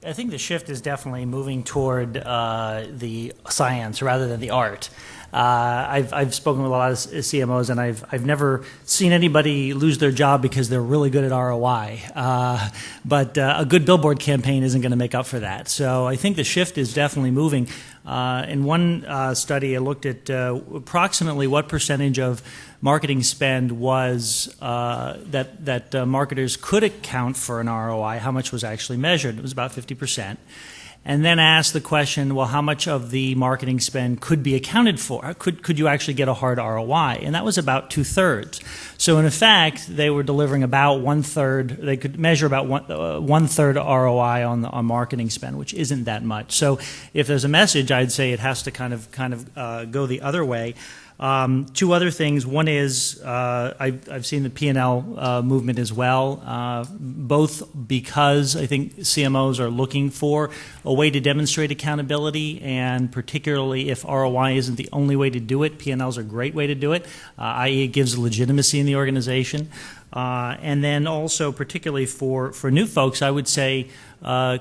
I think the shift is definitely moving toward the science rather than the art. I've spoken with a lot of CMOs, and I've never seen anybody lose their job because they're really good at ROI. But a good billboard campaign isn't going to make up for that. So I think the shift is definitely moving. In one study, I looked at approximately what percentage of marketing spend was that marketers could account for an ROI, how much was actually measured. It was about 50%. And then asked the question, well, how much of the marketing spend could be accounted for? Could you actually get a hard ROI? And that was about 2/3. So in effect, they were delivering about 1/3. They could measure about 1/3 ROI on marketing spend, which isn't that much. So if there's a message, I'd say it has to kind of go the other way. Two other things. One is I've seen the P&L movement as well, both because I think CMOs are looking for a way to demonstrate accountability, and particularly if ROI isn't the only way to do it, P&Ls are a great way to do it, i.e. it gives legitimacy in the organization. And then also, particularly for new folks, I would say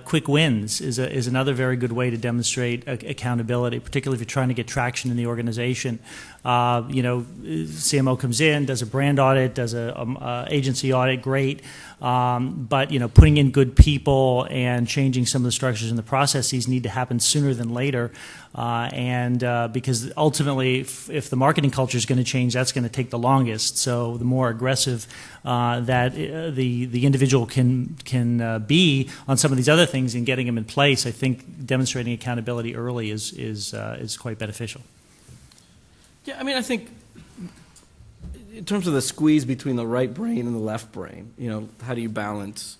quick wins is another very good way to demonstrate accountability, particularly if you're trying to get traction in the organization. CMO comes in, does a brand audit, does a agency audit, great. But putting in good people and changing some of the structures and the processes need to happen sooner than later. Because ultimately, if the marketing culture is going to change, that's going to take the longest. So the more aggressive that the individual can be on some of these other things and getting them in place, I think demonstrating accountability early is quite beneficial. Yeah, I mean, I think in terms of the squeeze between the right brain and the left brain, how do you balance,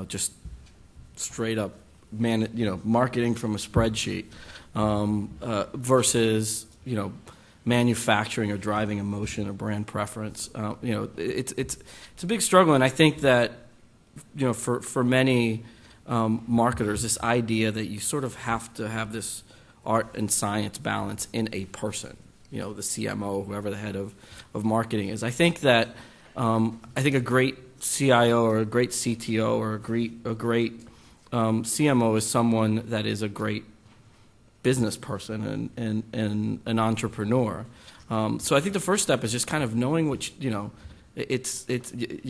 just straight up marketing from a spreadsheet versus, manufacturing or driving emotion or brand preference. It's a big struggle, and I think that, for many marketers, this idea that you sort of have to have this art and science balance in a person, the CMO, whoever the head of marketing is. I think that a great CIO or a great CTO or a great CMO is someone that is a great business person and an entrepreneur. So I think the first step is just kind of knowing what you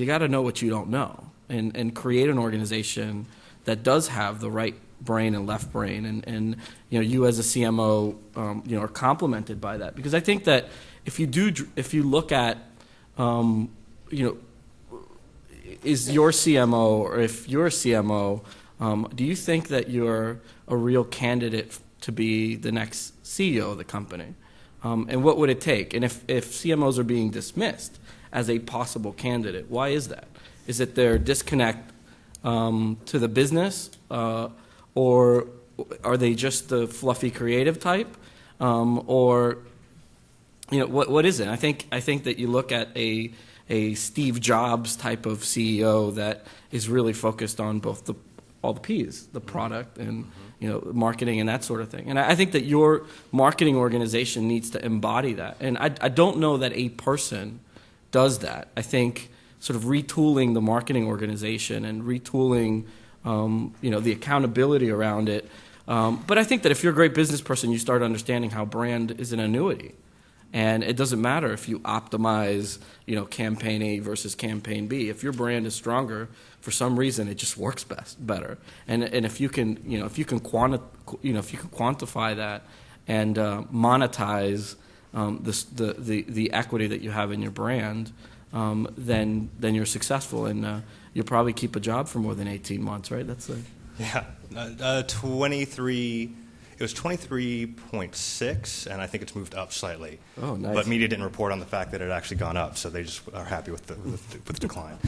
got to know what you don't know, and create an organization that does have the right brain and left brain, and you as a CMO are complemented by that, because I think that if you look at is your CMO, or if you're a CMO, do you think that you're a real candidate to be the next CEO of the company? And what would it take? And if CMOs are being dismissed as a possible candidate, why is that? Is it their disconnect to the business, or are they just the fluffy creative type, or what is it? I think that you look at a Steve Jobs type of CEO that is really focused on both all the P's, the product and marketing and that sort of thing. And I think that your marketing organization needs to embody that. And I don't know that a person does that. I think sort of retooling the marketing organization and retooling the accountability around it. But I think that if you're a great business person, you start understanding how brand is an annuity. And it doesn't matter if you optimize, campaign A versus campaign B. If your brand is stronger, for some reason, it just works better. And if you can, if you can quantify that and monetize the equity that you have in your brand, then you're successful, and you'll probably keep a job for more than 18 months, right? That's yeah, 23. It was 23.6, and I think it's moved up slightly. Oh, nice. But media didn't report on the fact that it had actually gone up, so they just are happy with the decline.